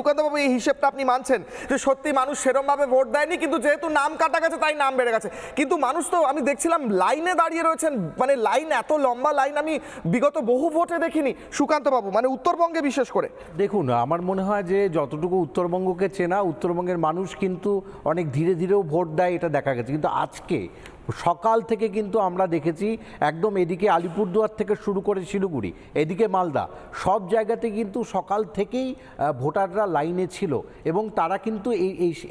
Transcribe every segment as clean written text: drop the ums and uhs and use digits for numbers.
সুকান্তবাবু, এই হিসেবটা আপনি মানছেন যে সত্যি মানুষ সেরমভাবে ভোট দেয়নি, কিন্তু যেহেতু নাম কাটা গেছে তাই নাম বেড়ে গেছে? কিন্তু মানুষ তো, আমি দেখছিলাম লাইনে দাঁড়িয়ে রয়েছেন, মানে লাইন, এত লম্বা লাইন আমি বিগত বহু ভোটে দেখিনি সুকান্তবাবু, মানে উত্তরবঙ্গে বিশেষ করে। দেখুন, আমার মনে হয় যে যতটুকু উত্তরবঙ্গকে চেনা, উত্তরবঙ্গের মানুষ কিন্তু অনেক ধীরে ধীরেও ভোট দেয়, এটা দেখা গেছে। কিন্তু আজকে সকাল থেকে কিন্তু আমরা দেখেছি একদম এদিকে আলিপুরদুয়ার থেকে শুরু করে শিলিগুড়ি, এদিকে মালদা, সব জায়গাতে কিন্তু সকাল থেকেই ভোটাররা লাইনে ছিল। এবং তারা কিন্তু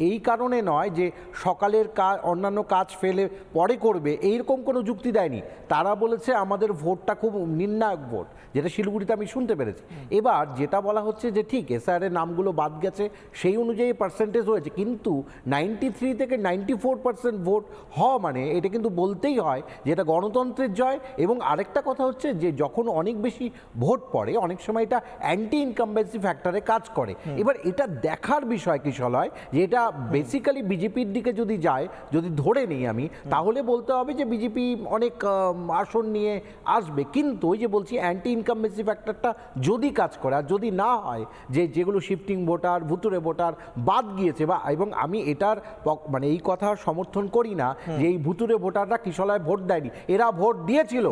এই কারণে নয় যে সকালের অন্যান্য কাজ ফেলে পরে করবে, এইরকম কোনো যুক্তি দেয়নি। তারা বলেছে আমাদের ভোটটা খুব নির্ণায়ক ভোট, যেটা শিলিগুড়িতে আমি শুনতে পেরেছি। এবার যেটা বলা হচ্ছে যে ঠিক এসআইআরের নামগুলো বাদ গেছে, সেই অনুযায়ী পার্সেন্টেজ হয়েছে, কিন্তু 93 থেকে 94% ভোট হওয়া মানে এটা কিন্তু বলতেই হয় যে এটা গণতন্ত্রের জয়। এবং আরেকটা কথা হচ্ছে যে যখন অনেক বেশি ভোট পড়ে, অনেক সময় এটা অ্যান্টি ইনকামবেন্সি ফ্যাক্টরে কাজ করে। এবার এটা দেখার বিষয় কিশলয় যে এটা বেসিক্যালি বিজেপির দিকে যদি যায়, যদি ধরে নেই আমি, তাহলে বলতে হবে যে বিজেপি অনেক আসন নিয়ে আসবে। কিন্তু ওই যে বলছি, অ্যান্টি ইনকামবেন্সি ফ্যাক্টরটা যদি কাজ করে, আর যদি না হয় যে যেগুলো শিফটিং ভোটার, ভুতুরে ভোটার বাদ গিয়েছে, বা এবং আমি এটার মানে এই কথা সমর্থন করি না যে এই ভুতুরে ভোটাররা কিশলয় ভোট দেয়নি, এরা ভোট দিয়েছিল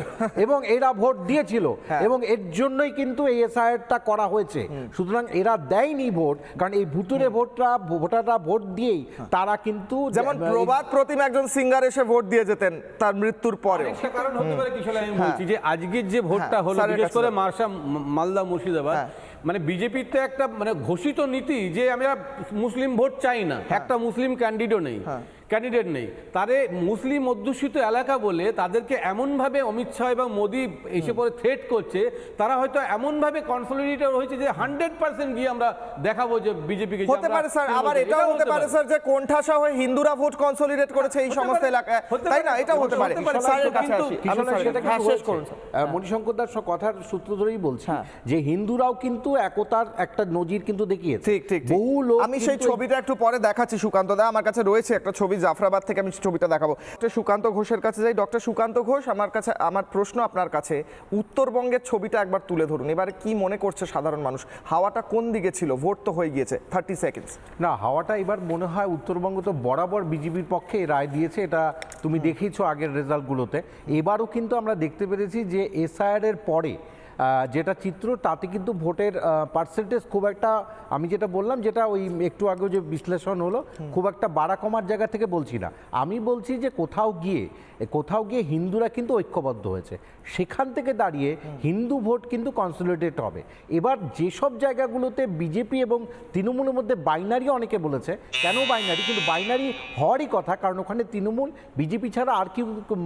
এবং এরা ভোট দিয়েছিল এবং এর জন্যই কিন্তু এই এসআইআরটা করা হয়েছে। সুতরাং এরা দেয়নি ভোট, কারণ এই ভুতুরে ভোটাররা ভোট দিয়েই তারা কিন্তু, যেমন প্রবাদ প্রতিম একজন সিঙ্গার এসে ভোট দিয়ে যেতেন তার মৃত্যুর পরে। একটা কারণ হতে পারে কিশলয়, আমি বলছি যে আজকের যে ভোটটা হলো, বিশেষ করে মালদা মুর্শিদাবাদ, মানে বিজেপির তো একটা মানে ঘোষিত নীতি যে আমরা মুসলিম ভোট চাই না, একটা মুসলিম ক্যান্ডিডেট নেই, তারে মুসলিম অধ্যুষিত এলাকা বলে তাদেরকে এমনভাবে অমিত শাহ এবং মোদি এসে পরে থ্রেট করছে, তারা হয়তো এমনভাবে কনসলিডেটেড হয়েছে যে 100% গিয়ে আমরা দেখাবো যে বিজেপিকে। হতে পারে স্যার, আবার এটাও হতে পারে স্যার যে কোণঠাসা হয়ে হিন্দুরা ভোট কনসলিডেট করেছে এই সমস্ত এলাকায়, তাই না? এটাও হতে পারে। স্যারের কাছে আসি, শেষ করুন। মণিশঙ্কর দাস কথার সূত্র ধরেই বলছি যে হিন্দুরাও কিন্তু একতার একটা নজির কিন্তু দেখিয়েছে। ঠিক ঠিক, বহু লোক। আমি সেই ছবিটা একটু পরে দেখাচ্ছি সুকান্ত দা, আমার কাছে রয়েছে একটা ছবি জাফরাবাদ থেকে, আমি ছবিটা দেখাবো। ডক্টর সুকান্ত ঘোষের কাছে যাই। ডক্টর সুকান্ত ঘোষ, আমার প্রশ্ন আপনার কাছে, উত্তরবঙ্গের ছবিটা একবার তুলে ধরুন। এবারে কি মনে করছে সাধারণ মানুষ, হাওয়াটা কোন দিকে ছিল? ভোট তো হয়ে গিয়েছে, 30 সেকেন্ডস। না, হাওয়াটা এবার মনে হয় উত্তরবঙ্গ তো বরাবর বিজেপির পক্ষে রায় দিয়েছে, এটা তুমি দেখেইছো আগের রেজাল্টগুলোতে। এবারও কিন্তু আমরা দেখতে পেরেছি যে এসআইআর পরে যেটা চিত্র, তাতে কিন্তু ভোটের পার্সেন্টেজ খুব একটা, আমি যেটা বললাম, যেটা ওই একটু আগে যে বিশ্লেষণ হলো, খুব একটা বাড়া কমার জায়গা থেকে বলছি না। আমি বলছি যে কোথাও গিয়ে হিন্দুরা কিন্তু ঐক্যবদ্ধ হয়েছে, সেখান থেকে দাঁড়িয়ে হিন্দু ভোট কিন্তু কনসলিডেট হবে। এবার যেসব জায়গাগুলোতে বিজেপি এবং তৃণমূলের মধ্যে বাইনারি, অনেকে বলেছে কেন বাইনারি, কিন্তু বাইনারি হওয়ারই কথা, কারণ ওখানে তৃণমূল বিজেপি ছাড়া আর কি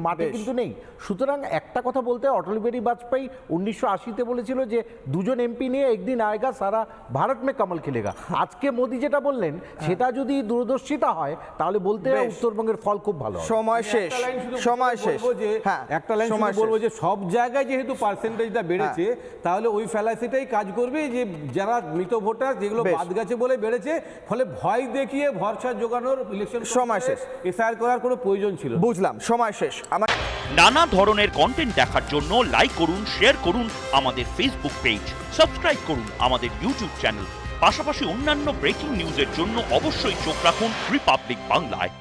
মাঠে কিন্তু নেই। সুতরাং একটা কথা বলতে, অটল বিহারী বাজপেয়ী 1980-তে বলেছিল যে দুজন এমপি নিয়ে একদিন আয়েগা সারা ভারত মে কমল খেলেগা। আজকে মোদি যেটা বললেন সেটা যদি দূরদর্শিতা হয়, তাহলে বলতে উত্তরবঙ্গের ফল খুব ভালো। সময় শেষ, সময় শেষ। একটা লাইন বলবো যে সব জায়গায় যেহেতু পার্সেন্টেজটা বেড়েছে, তাহলে ওই ফ্যালাসিটাই কাজ করবে যে যারা মৃত ভোটার যেগুলো বাদ গেছে বলে বেড়েছে, ফলে ভয় দেখিয়ে ভরসা জোগানোর ইলেকশন সময় শেষ, এসআইআর করার কোনো প্রয়োজন ছিল। বুঝলাম, সময় শেষ। আমার নানা ধরনের কন্টেন্ট দেখার জন্য লাইক করুন, শেয়ার করুন আমাদের ফেসবুক পেজ, সাবস্ক্রাইব করুন আমাদের ইউটিউব চ্যানেল। পাশাপাশি অন্যান্য ব্রেকিং নিউজের জন্য অবশ্যই চোখ রাখুন রিপাবলিক বাংলায়।